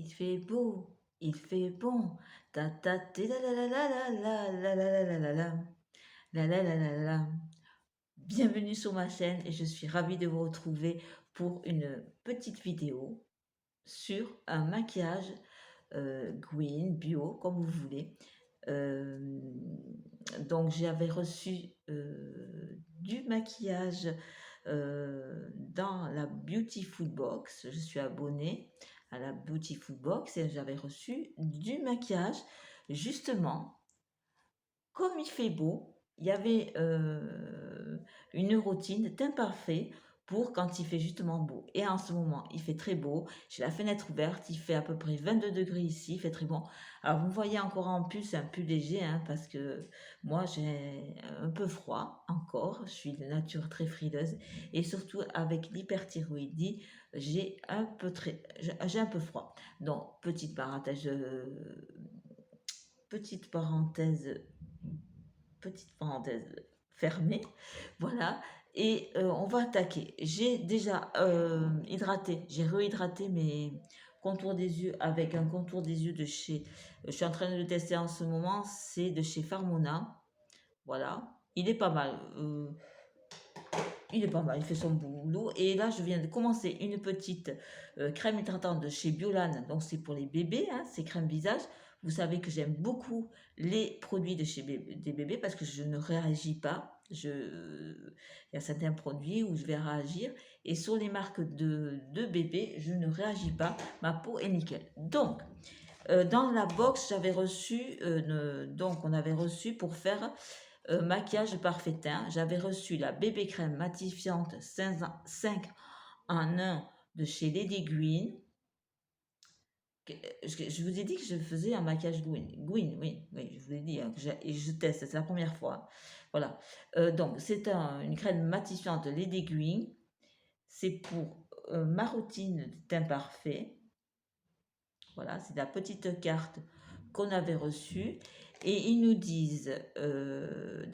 Il fait beau, il fait bon. Ta ta té la la la la la la la la la la la. La la la la la. Bienvenue sur ma chaîne et je suis ravie de vous retrouver pour une petite vidéo sur un maquillage green, bio, comme vous voulez. Euh, donc j'avais reçu du maquillage dans la Beautiful Box. Je suis abonnée à la Beautiful Box et j'avais reçu du maquillage justement comme il fait beau. Il y avait une routine teint parfait pour quand il fait justement beau. Et en ce moment, il fait très beau. J'ai la fenêtre ouverte, il fait à peu près 22 degrés ici, il fait très bon. Alors vous me voyez encore en pull, c'est un pull léger, hein, parce que moi j'ai un peu froid encore. Je suis de nature très frileuse et surtout avec l'hyperthyroïdie, j'ai un peu froid. Donc petite parenthèse fermée, voilà, et on va attaquer. J'ai déjà hydraté, j'ai rehydraté mes contours des yeux avec un contour des yeux de chez, je suis en train de le tester en ce moment, c'est de chez Farmona, voilà, il est pas mal, il est pas mal, il fait son boulot. Et là, je viens de commencer une petite crème hydratante de chez Biolan. Donc, c'est pour les bébés, hein, c'est crème visage. Vous savez que j'aime beaucoup les produits de chez des bébés parce que je ne réagis pas. Il y a certains produits où je vais réagir. Et sur les marques de bébés, je ne réagis pas. Ma peau est nickel. Donc, dans la box, j'avais reçu, donc on avait reçu pour faire maquillage parfait teint. J'avais reçu la bébé crème matifiante 5 en 1 de chez Lady Green. Je vous ai dit que je faisais un maquillage Green, oui, oui, je vous l'ai dit, hein, et je teste, c'est la première fois. Voilà. Donc, c'est une crème matifiante Lady Green. C'est pour ma routine de teint parfait. Voilà, c'est la petite carte qu'on avait reçue. Et ils nous disent,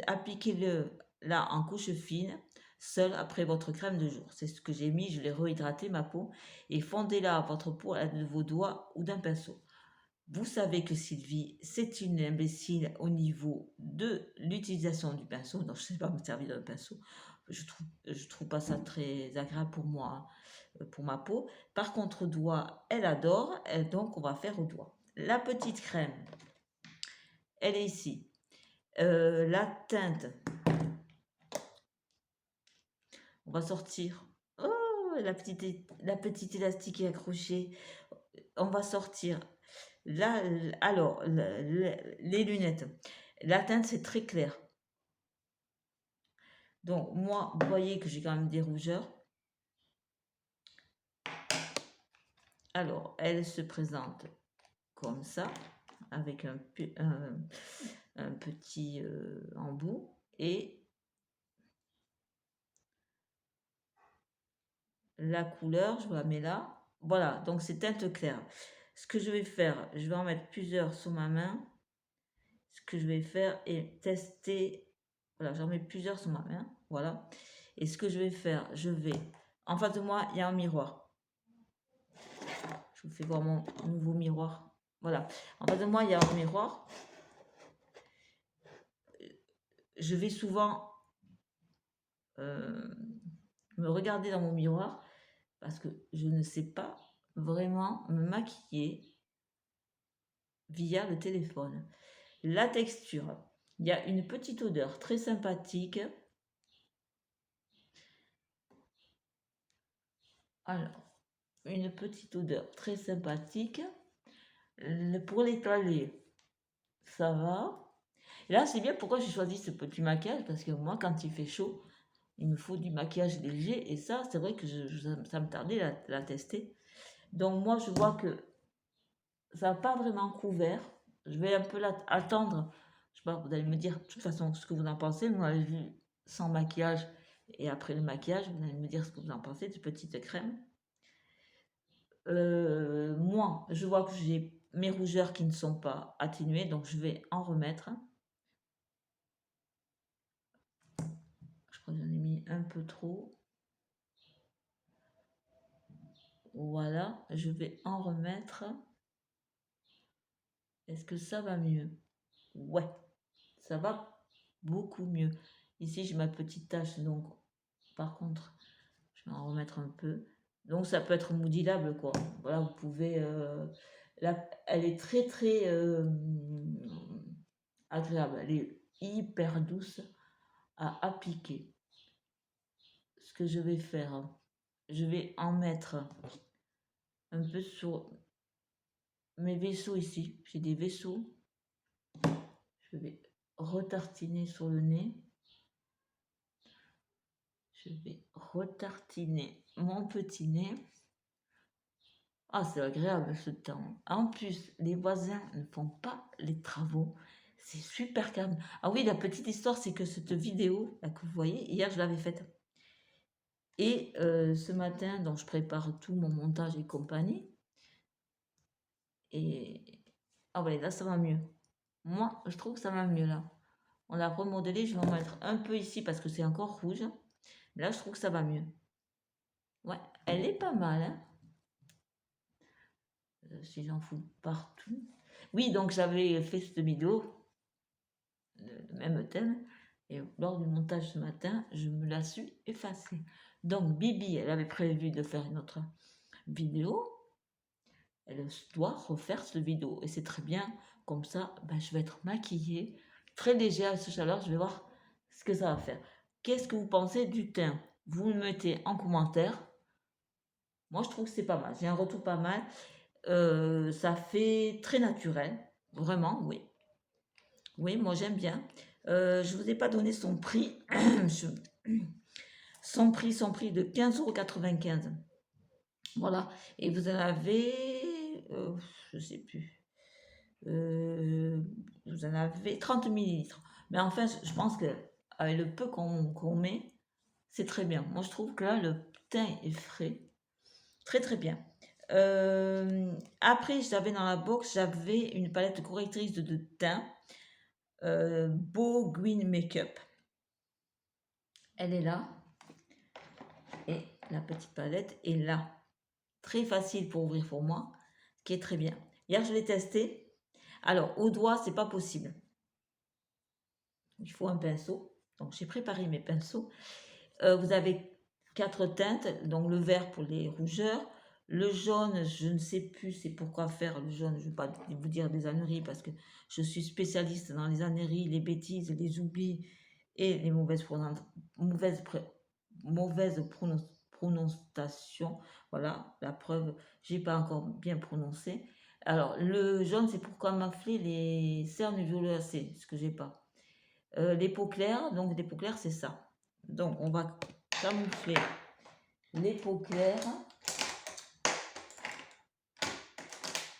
appliquez-le là en couche fine, seul après votre crème de jour. C'est ce que j'ai mis, je l'ai rehydraté ma peau. Et fondez-la à votre peau à l'aide de vos doigts ou d'un pinceau. Vous savez que Sylvie, c'est une imbécile au niveau de l'utilisation du pinceau. Donc, je ne sais pas me servir d'un pinceau. Je trouve pas ça très agréable pour moi, pour ma peau. Par contre, au doigt, elle adore. Donc, on va faire au doigt. La petite crème, elle est ici. La teinte, on va sortir. Oh, la petite élastique est accrochée. On va sortir. Là, alors, les lunettes. La teinte, c'est très clair. Donc, moi, vous voyez que j'ai quand même des rougeurs. Alors, elle se présente comme ça, avec un petit embout. Et la couleur, je vous la mets là. Voilà, donc c'est teinte claire. Ce que je vais faire, je vais en mettre plusieurs sur ma main. Ce que je vais faire est tester. Voilà, j'en mets plusieurs sur ma main. Voilà. Et ce que je vais faire, je vais. En face de moi, il y a un miroir. Je vous fais voir mon nouveau miroir. Voilà. En face de moi, il y a un miroir. Je vais souvent me regarder dans mon miroir parce que je ne sais pas vraiment me maquiller via le téléphone. La texture, il y a une petite odeur très sympathique. Alors, une petite odeur très sympathique. Pour l'étaler, ça va. Et là, c'est bien pourquoi j'ai choisi ce petit maquillage, parce que moi, quand il fait chaud, il me faut du maquillage léger. Et ça, c'est vrai que ça me tardait la tester. Donc, moi, je vois que ça n'a pas vraiment couvert. Je vais un peu attendre. Je sais pas, vous allez me dire de toute façon ce que vous en pensez. Vous m'avez vu sans maquillage et après le maquillage, vous allez me dire ce que vous en pensez de petite crème. Moi, je vois que j'ai mes rougeurs qui ne sont pas atténuées, donc je vais en remettre. Je crois que j'en ai mis un peu trop. Voilà, je vais en remettre. Est-ce que ça va mieux? Ouais, ça va beaucoup mieux. Ici, j'ai ma petite tache, donc par contre, je vais en remettre un peu. Donc ça peut être modulable, quoi. Voilà, vous pouvez... elle est très très agréable. Elle est hyper douce à appliquer. Ce que je vais faire, je vais en mettre un peu sur mes vaisseaux ici. J'ai des vaisseaux. Je vais retartiner sur le nez. Je vais retartiner mon petit nez. Ah, c'est agréable ce temps. En plus, les voisins ne font pas les travaux. C'est super calme. Ah oui, la petite histoire, c'est que cette vidéo là, que vous voyez, hier, je l'avais faite. Et ce matin, donc, je prépare tout mon montage et compagnie. Et ah ouais, là, ça va mieux. Moi, je trouve que ça va mieux là. On l'a remodelé, je vais en mettre un peu ici parce que c'est encore rouge. Mais là, je trouve que ça va mieux. Ouais, elle est pas mal, hein. Si j'en fous partout. Oui, donc j'avais fait cette vidéo, le même thème, et lors du montage ce matin, je me la suis effacée. Donc Bibi, elle avait prévu de faire une autre vidéo, elle doit refaire cette vidéo, et c'est très bien, comme ça, ben, je vais être maquillée, très légère à ce chaleur, je vais voir ce que ça va faire. Qu'est-ce que vous pensez du teint? Vous me mettez en commentaire. Moi, je trouve que c'est pas mal. J'ai un retour pas mal. Ça fait très naturel. Vraiment, oui. Oui, moi j'aime bien. Je ne vous ai pas donné son prix. Son prix de 15,95 €. Voilà. Et vous en avez, je ne sais plus. Vous en avez 30 millilitres. Mais enfin, je pense que avec le peu qu'on met, c'est très bien. Moi, je trouve que là, le teint est frais. Très, très bien. Après, j'avais dans la box, j'avais une palette correctrice de teint. Beau Green Makeup. Elle est là. Et la petite palette est là. Très facile pour ouvrir pour moi, ce qui est très bien. Hier, je l'ai testé. Alors, au doigt, c'est pas possible. Il faut un pinceau. Donc, j'ai préparé mes pinceaux. Vous avez 4 teintes. Donc, le vert pour les rougeurs. Le jaune, je ne sais plus c'est pourquoi faire le jaune. Je ne vais pas vous dire des âneries parce que je suis spécialiste dans les âneries, les bêtises, les oublis et les mauvaises prononciations. Voilà, la preuve, j'ai pas encore bien prononcé. Alors, le jaune, c'est pour camoufler les cernes violacées, ce que j'ai pas. Les peaux claires, donc les peaux claires, c'est ça. Donc, on va camoufler les peaux claires.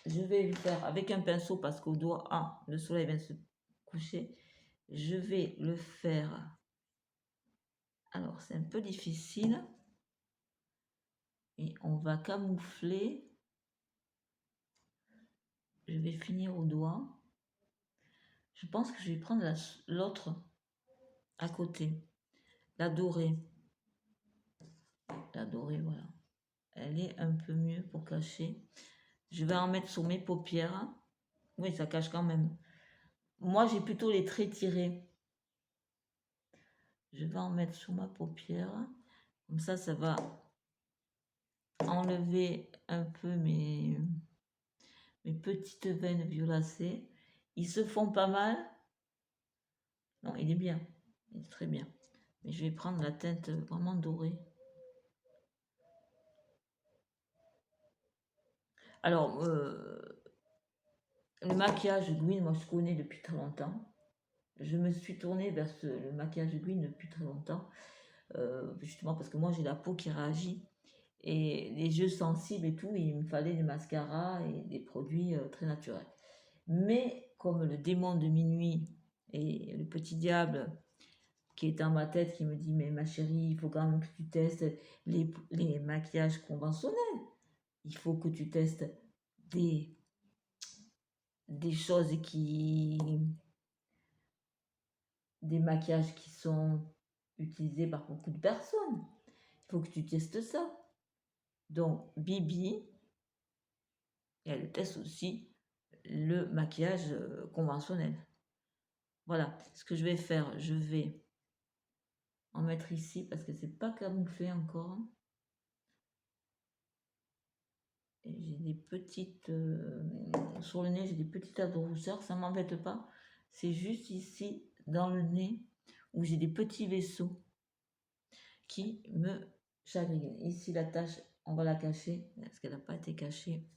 Je vais le faire avec un pinceau parce qu'au doigt, ah, le soleil vient se coucher. Je vais le faire. Alors, c'est un peu difficile. Et on va camoufler. Je vais finir au doigt. Je pense que je vais prendre l'autre à côté. La dorée. La dorée, voilà. Elle est un peu mieux pour cacher. Je vais en mettre sur mes paupières. Oui, ça cache quand même. Moi, j'ai plutôt les traits tirés. Je vais en mettre sur ma paupière. Comme ça va enlever un peu mes petites veines violacées. Ils se font pas mal. Non, il est bien. Il est très bien. Mais je vais prendre la teinte vraiment dorée. Alors, le maquillage Gwyn, moi je connais depuis très longtemps. Je me suis tournée vers le maquillage Gwyn depuis très longtemps. Justement parce que moi j'ai la peau qui réagit. Et les yeux sensibles et tout, il me fallait des mascaras et des produits très naturels. Mais comme le démon de minuit et le petit diable qui est dans ma tête qui me dit mais ma chérie, il faut quand même que tu testes les maquillages conventionnels. Il faut que tu testes des choses des maquillages qui sont utilisés par beaucoup de personnes. Il faut que tu testes ça. Donc Bibi, elle teste aussi le maquillage conventionnel. Voilà, ce que je vais faire, je vais en mettre ici parce que c'est pas camouflé encore. Et j'ai des petites... sur le nez, j'ai des petites taches de rousseur, ça m'embête pas. C'est juste ici, dans le nez, où j'ai des petits vaisseaux qui me chagrinent. Ici, la tache, on va la cacher, parce qu'elle n'a pas été cachée.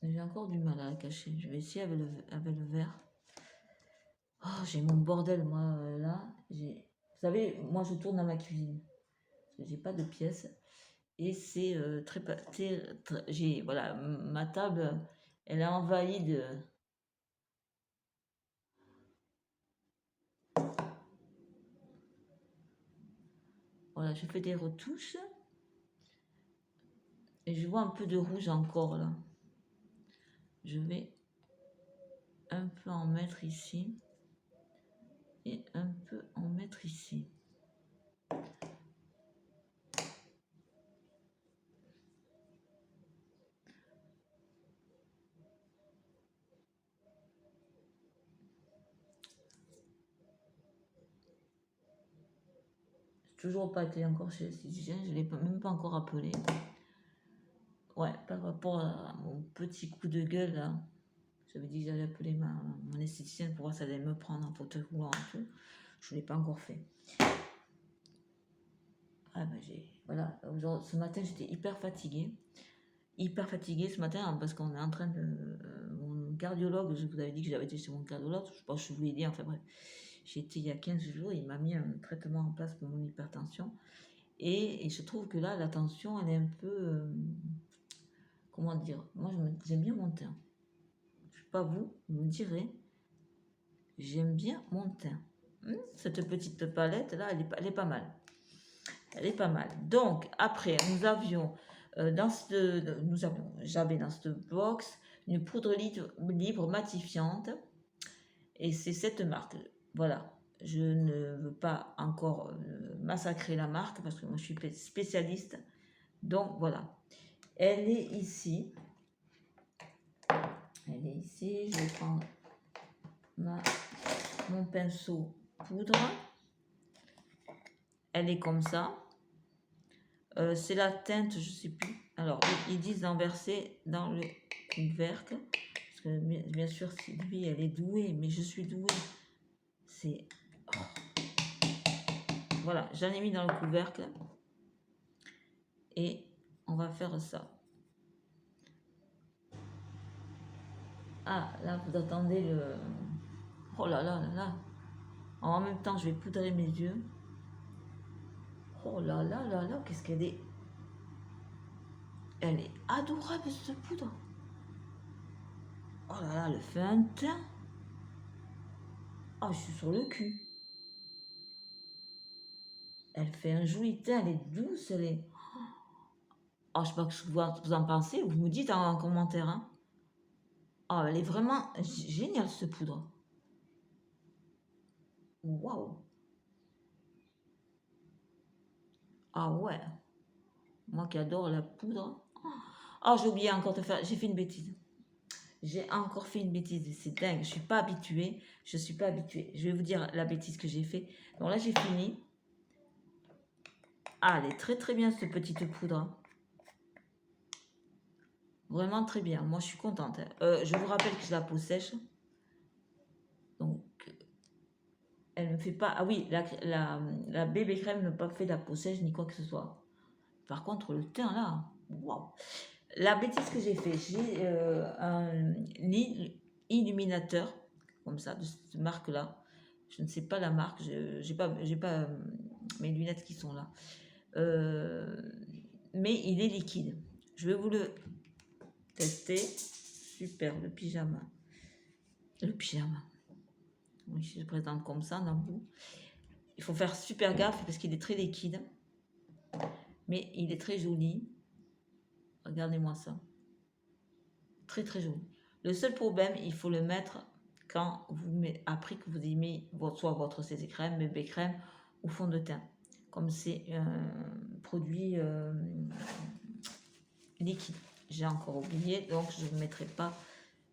J'ai encore du mal à la cacher. Je vais essayer avec le verre. Oh, j'ai mon bordel, moi, là. Vous savez, moi, je tourne dans ma cuisine. Parce que j'ai pas de pièces. Et c'est j'ai, voilà, ma table, elle est envahie de... Voilà, je fais des retouches. Et je vois un peu de rouge encore, là. Je vais un peu en mettre ici. Et un peu en mettre ici. Toujours pas été encore chez l'esthéticienne, je ne l'ai même pas encore appelé. Ouais, par rapport à mon petit coup de gueule, là, j'avais dit que j'allais appeler mon esthéticienne pour voir si elle allait me prendre en fauteuil roulant et tout. Je ne l'ai pas encore fait. Ah ben voilà, ce matin j'étais hyper fatiguée. Hyper fatiguée ce matin parce qu'on est en train de... mon cardiologue, je vous avais dit que j'avais été chez mon cardiologue, je pense que je vous l'ai dit, enfin bref. J'ai été il y a 15 jours, il m'a mis un traitement en place pour mon hypertension. Et je trouve que là, la tension, elle est un peu... comment dire? Moi, j'aime bien mon teint. Je ne sais pas vous, vous me direz. J'aime bien mon teint. Cette petite palette là, elle est pas mal. Elle est pas mal. Donc, après, j'avais dans cette box une poudre libre matifiante. Et c'est cette marque. Voilà. Je ne veux pas encore massacrer la marque parce que moi, je suis spécialiste. Donc, voilà. Elle est ici. Elle est ici. Je vais prendre mon pinceau poudre. Elle est comme ça. C'est la teinte, je sais plus. Alors, ils disent d'en verser dans le couvercle. Parce que bien sûr, Sylvie, elle est douée, mais je suis douée. C'est... Oh. Voilà, j'en ai mis dans le couvercle. Et on va faire ça. Ah, là, vous attendez le... Oh là là là là. En même temps, je vais poudrer mes yeux. Oh là là là là, qu'est-ce qu'elle est... Elle est adorable, cette poudre. Oh là là, elle fait un teint. Oh, je suis sur le cul. Elle fait un joli teint, elle est douce, elle est... Oh, je sais pas ce que vous en pensez, vous me dites en commentaire. Hein. Oh, elle est vraiment géniale, cette poudre. Waouh. Ah ouais. Moi qui adore la poudre. Oh, j'ai oublié encore de faire... J'ai fait une bêtise. J'ai encore fait une bêtise, c'est dingue, je suis pas habituée, je suis pas habituée. Je vais vous dire la bêtise que j'ai fait. Donc là, j'ai fini. Ah, elle est très très bien cette petite poudre. Vraiment très bien, moi je suis contente. Je vous rappelle que j'ai la peau sèche. Donc, elle me fait pas... Ah oui, la bébé crème ne pas fait la peau sèche ni quoi que ce soit. Par contre, le teint là, waouh. La bêtise que j'ai fait, j'ai un illuminateur, comme ça, de cette marque-là. Je ne sais pas la marque, j'ai pas mes lunettes qui sont là. Mais il est liquide. Je vais vous le tester. Super, le pyjama. Le pyjama. Oui, je le présente comme ça, dans le bout. Il faut faire super gaffe parce qu'il est très liquide. Mais il est très joli. Regardez-moi ça. Très très joli. Le seul problème, il faut le mettre quand après que vous ayez mis soit votre CC crème, bébé crème ou fond de teint. Comme c'est un produit liquide. J'ai encore oublié, donc je ne mettrai pas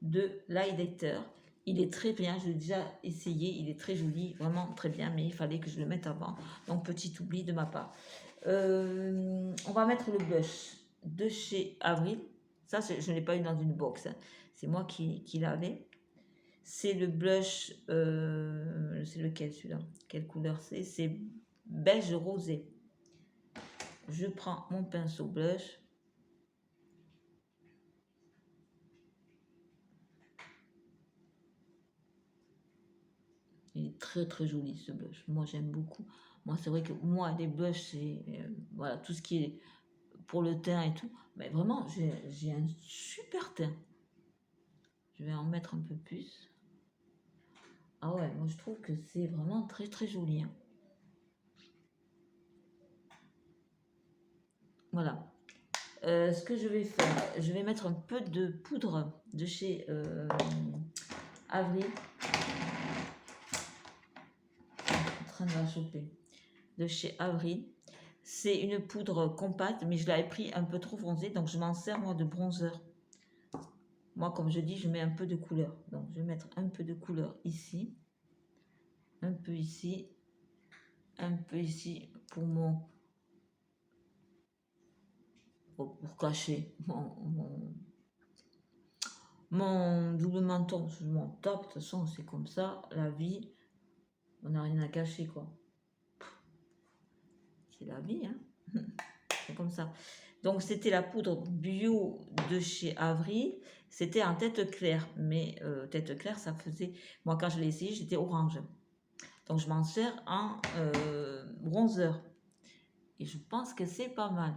de l'highlighter. Il est très bien, je l'ai déjà essayé, il est très joli, vraiment très bien, mais il fallait que je le mette avant. Donc petit oubli de ma part. On va mettre le blush de chez Avril. Ça, je ne l'ai pas eu dans une box, hein. C'est moi qui l'avais. C'est le blush, c'est lequel celui-là? Quelle couleur c'est? C'est beige rosé. Je prends mon pinceau blush. Il est très très joli ce blush. Moi j'aime beaucoup. Moi c'est vrai que moi les blushs c'est voilà tout ce qui est pour le teint et tout. Mais vraiment j'ai un super teint. Je vais en mettre un peu plus. Ah ouais, moi je trouve que c'est vraiment très très joli, hein. Voilà. Ce que je vais faire, je vais mettre un peu de poudre de chez Avril. En train de la choper. De chez Avril. C'est une poudre compacte, mais je l'avais pris un peu trop foncé, donc je m'en sers moi de bronzer. Moi, comme je dis, je mets un peu de couleur. Donc, je vais mettre un peu de couleur ici, un peu ici, un peu ici pour pour cacher mon double menton. Je m'en tape, de toute façon, c'est comme ça, la vie, on n'a rien à cacher, quoi. C'est la vie, hein. C'est comme ça. Donc, c'était la poudre bio de chez Avril. C'était en tête claire. Mais tête claire, ça faisait... Moi, quand je l'ai essayé, j'étais orange. Donc, je m'en sers en bronzer. Et je pense que c'est pas mal.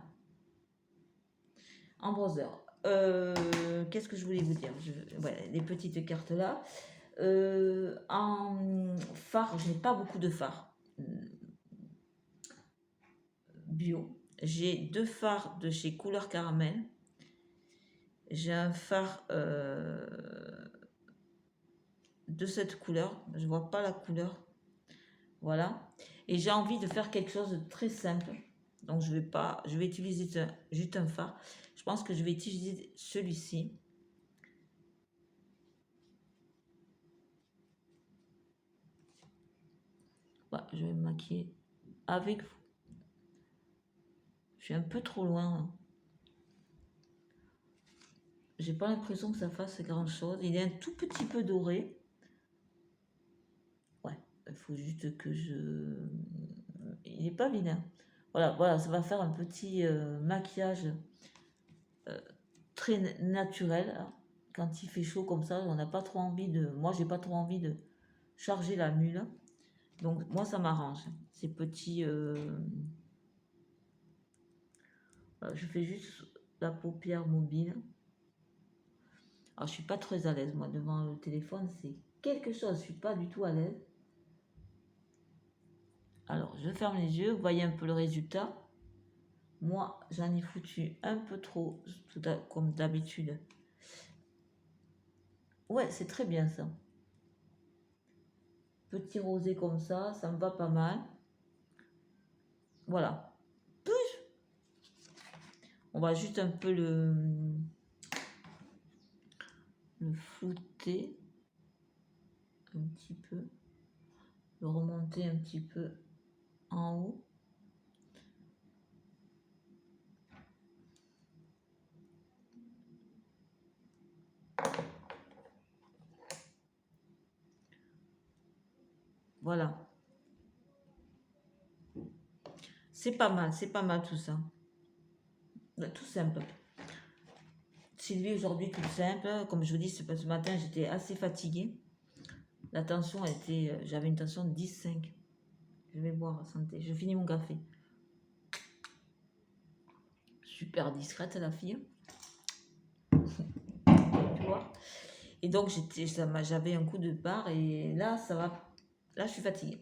En bronzer. Qu'est-ce que je voulais vous dire? Voilà, les petites cartes là. En fard, je n'ai pas beaucoup de fard bio. J'ai 2 fards de chez Couleur Caramel. J'ai un fard de cette couleur. Je vois pas la couleur. Voilà. Et j'ai envie de faire quelque chose de très simple. Donc je vais utiliser juste un fard. Je pense que je vais utiliser celui-ci. Voilà, je vais me maquiller avec vous. Je suis un peu trop loin, hein. J'ai pas l'impression que ça fasse grand chose. Il est un tout petit peu doré. Ouais, il faut juste que je... Il n'est pas vilain. Voilà, voilà, ça va faire un petit maquillage très naturel, hein. Quand il fait chaud comme ça, on n'a pas trop envie de... Moi, j'ai pas trop envie de charger la mule. Donc, moi, ça m'arrange. Ces petits... Voilà, je fais juste la paupière mobile. Alors, je suis pas très à l'aise, moi, devant le téléphone. C'est quelque chose, je suis pas du tout à l'aise. Alors, je ferme les yeux. Vous voyez un peu le résultat. Moi, j'en ai foutu un peu trop, comme d'habitude. Ouais, c'est très bien ça. Petit rosé comme ça me va pas mal. Voilà. On va juste un peu le flouter. Un petit peu. Le remonter un petit peu en haut. Voilà. C'est pas mal tout ça. Tout simple. Sylvie aujourd'hui tout simple. Comme je vous dis, ce matin j'étais assez fatiguée. La tension était, j'avais une tension de 10,5. Je vais boire, santé. Je finis mon café. Super discrète la fille. Tu vois. Et donc j'avais un coup de barre et là ça va. Là je suis fatiguée.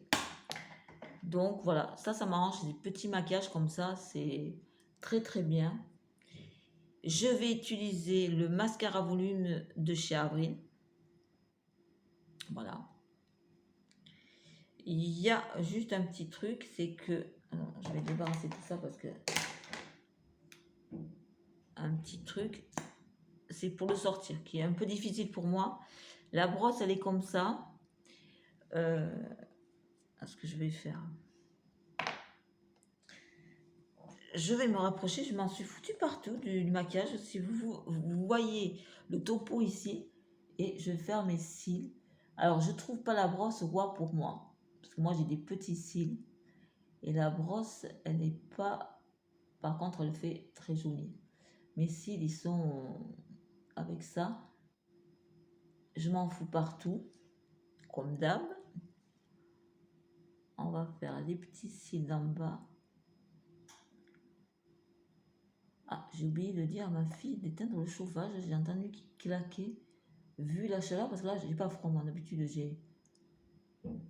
Donc voilà, ça m'arrange, des petits maquillages comme ça, c'est très très bien. Je vais utiliser le mascara volume de chez Avril. Voilà. Il y a juste un petit truc, c'est que... Alors, je vais débarrasser tout ça parce que... Un un petit truc. C'est pour le sortir, qui est un peu difficile pour moi. La brosse, elle est comme ça. Ce que je vais faire. Je vais me rapprocher, je m'en suis foutu partout du maquillage. Si vous voyez le topo ici, et je vais faire mes cils. Alors, je trouve pas la brosse roi pour moi, parce que moi j'ai des petits cils. Et la brosse, elle n'est pas... Par contre, elle fait très joli. Mes cils, ils sont avec ça. Je m'en fous partout, comme d'hab. On va faire les petits cils d'en bas. Ah, j'ai oublié de dire à ma fille d'éteindre le chauffage. J'ai entendu qu'il claquait. Vu la chaleur, parce que là, j'ai pas froid. Moi, d'habitude, j'ai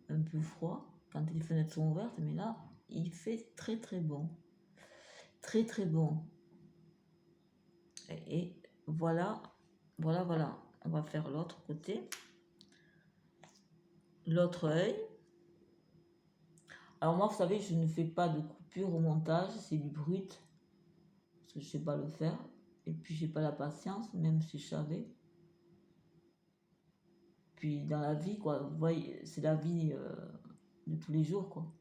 un peu froid quand les fenêtres sont ouvertes. Mais là, il fait très très bon. Très très bon. Et voilà. Voilà, voilà. On va faire l'autre côté. L'autre œil. Alors moi, vous savez, je ne fais pas de coupure au montage. C'est du brut. Parce que je sais pas le faire. Et puis, j'ai pas la patience, même si je savais. Puis dans la vie, quoi, vous voyez, c'est la vie de tous les jours, quoi.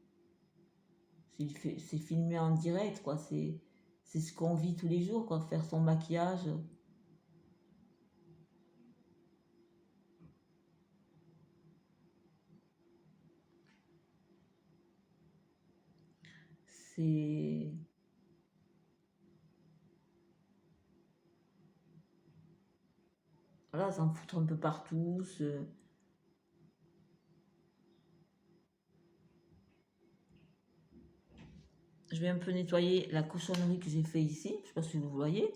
C'est filmé en direct, quoi. C'est ce qu'on vit tous les jours, quoi. Faire son maquillage. C'est... Voilà, s'en foutre un peu partout. Je vais un peu nettoyer la cochonnerie que j'ai fait ici. Je sais pas si vous voyez.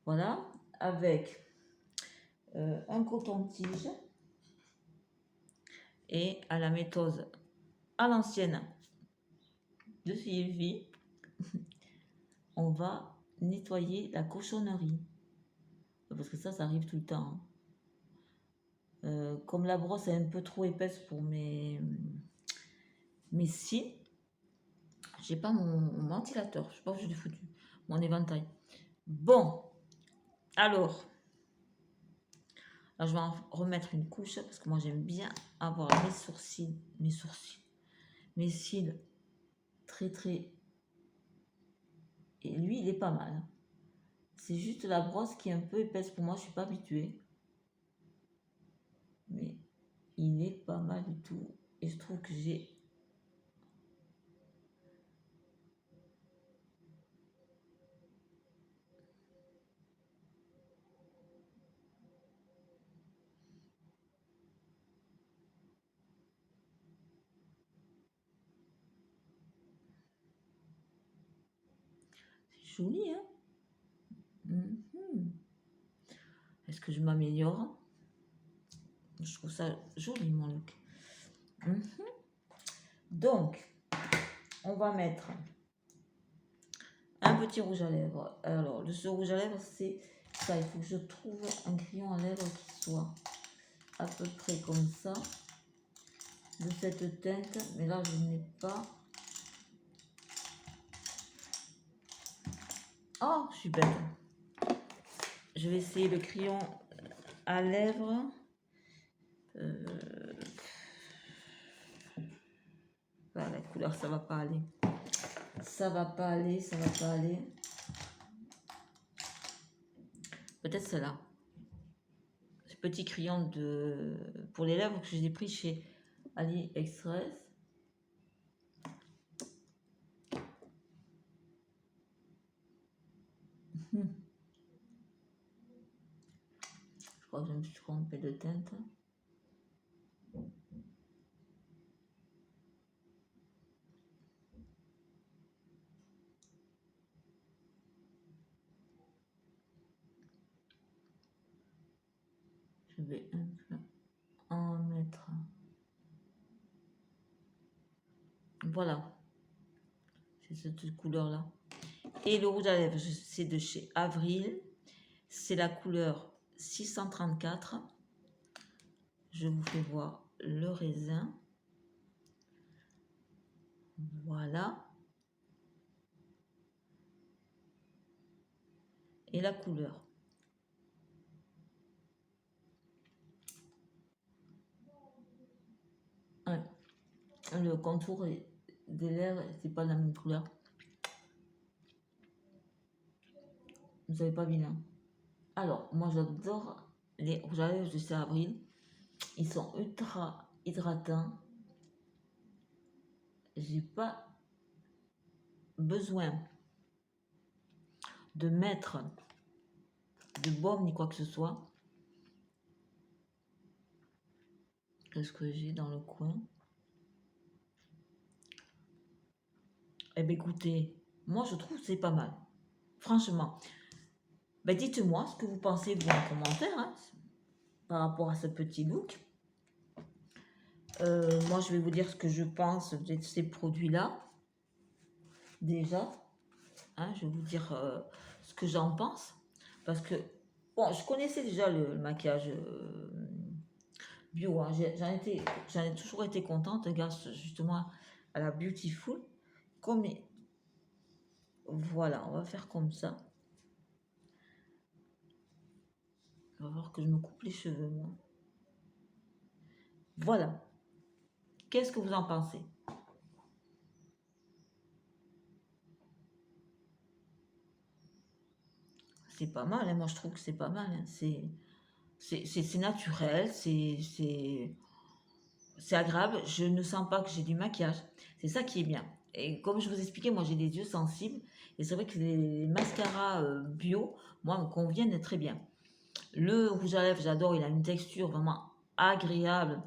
Voilà. Avec un coton-tige. Et à la méthode à l'ancienne de Sylvie, on va nettoyer la cochonnerie. Parce que ça arrive tout le temps. Comme la brosse est un peu trop épaisse pour mes cils, j'ai pas mon ventilateur. Je sais pas où je l'ai foutu. Mon éventail. Bon, alors, là, je vais en remettre une couche parce que moi j'aime bien avoir mes sourcils, mes cils très très. Et lui, il est pas mal. C'est juste la brosse qui est un peu épaisse pour moi. Je suis pas habituée, mais il est pas mal du tout. Et je trouve que j'ai... C'est joli, hein. Est-ce que je m'améliore? Je trouve ça joli, mon look. Donc, on va mettre un petit rouge à lèvres. Alors, ce rouge à lèvres, c'est ça. Il faut que je trouve un crayon à lèvres qui soit à peu près comme ça, de cette teinte. Mais là, je n'ai pas. Oh, je suis bête. Je vais essayer le crayon à lèvres. Là, la couleur, ça va pas aller. Ça va pas aller, ça va pas aller. Peut-être celle-là. Ce petit crayon pour les lèvres que j'ai pris chez AliExpress. Je crois que je me suis trompée de teinte. Je vais un peu en mettre. Voilà. C'est cette couleur-là. Et le rouge à lèvres, c'est de chez Avril. C'est la couleur 634. Je vous fais voir le raisin. Voilà. et la couleur. Ouais. Le contour des lèvres, c'est pas la même couleur. Vous savez pas bien. Alors, moi j'adore les rouges à lèvres de chez Avril. Ils sont ultra hydratants. J'ai pas besoin de mettre de baume ni quoi que ce soit. Qu'est-ce que j'ai dans le coin? Eh bien écoutez, moi je trouve que c'est pas mal. Franchement. Ben, dites-moi ce que vous pensez vous en commentaire hein, par rapport à ce petit look. Moi je vais vous dire ce que je pense de ces produits-là. Déjà, hein, je vais vous dire ce que j'en pense. Parce que, bon, je connaissais déjà le maquillage bio. Hein. J'en ai toujours été contente grâce justement à la Beautiful. Comme, voilà, on va faire comme ça. On va voir que je me coupe les cheveux, moi. Voilà. Qu'est-ce que vous en pensez? C'est pas mal, hein. Moi je trouve que c'est pas mal. Hein. C'est naturel, c'est agréable. Je ne sens pas que j'ai du maquillage. C'est ça qui est bien. Et comme je vous expliquais, moi j'ai des yeux sensibles. Et c'est vrai que les mascaras bio, moi, me conviennent très bien. Le rouge à lèvres, j'adore. Il a une texture vraiment agréable.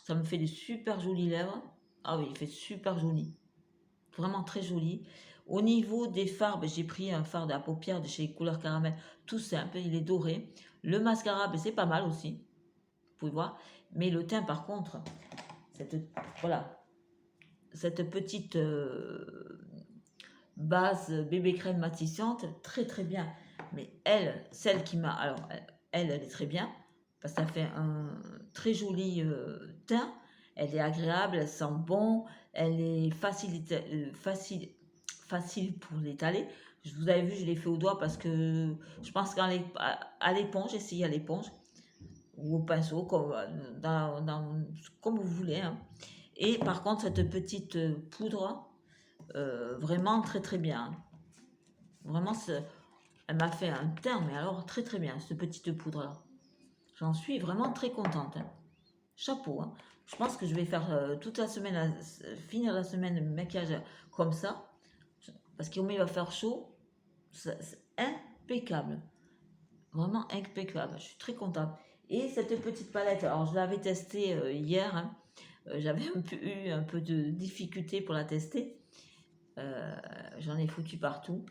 Ça me fait des super jolies lèvres. Ah oui, il fait super joli. Vraiment très joli. Au niveau des farbes, j'ai pris un fard à paupières de chez Couleur Caramel. Tout simple, il est doré. Le mascara, ben, c'est pas mal aussi. Vous pouvez voir. Mais le teint, par contre, voilà, cette petite base bébé crème matissante, très très bien. Mais elle, celle qui m'a... Alors, elle est très bien. Parce que ça fait un très joli teint. Elle est agréable, elle sent bon. Elle est facile pour l'étaler. Je vous avais vu, je l'ai fait au doigt parce que je pense qu'à l'éponge, essayez à l'éponge ou au pinceau, comme vous voulez. Hein. Et par contre, cette petite poudre, vraiment très très bien. Vraiment, elle m'a fait un teint, mais alors très très bien, cette petite poudre-là. J'en suis vraiment très contente. Hein. Chapeau. Hein. Je pense que je vais faire toute la semaine, finir la semaine de maquillage comme ça. Parce qu'il va faire chaud. C'est impeccable. Vraiment impeccable. Je suis très contente. Et cette petite palette, alors je l'avais testée hier. Hein. J'avais eu un peu de difficulté pour la tester. J'en ai foutu partout.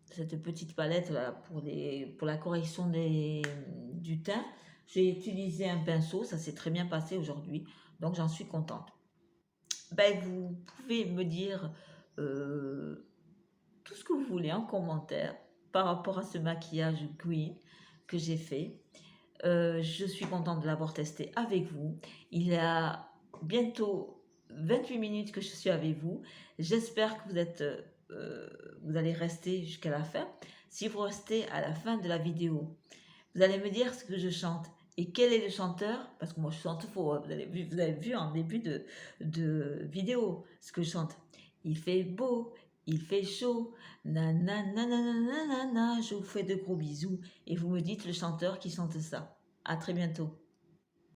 Cette petite palette là, pour la correction du teint. J'ai utilisé un pinceau, ça s'est très bien passé aujourd'hui. Donc j'en suis contente. Ben, vous pouvez me dire tout ce que vous voulez en commentaire par rapport à ce maquillage green que j'ai fait. Je suis contente de l'avoir testé avec vous. Il y a bientôt 28 minutes que je suis avec vous. J'espère que vous allez rester jusqu'à la fin. Si vous restez à la fin de la vidéo, vous allez me dire ce que je chante. Et quel est le chanteur? Parce que moi je chante faux. Hein. Vous avez vu en début de vidéo ce que je chante. Il fait beau, il fait chaud. Nanana, je vous fais de gros bisous. Et vous me dites le chanteur qui chante ça. À très bientôt.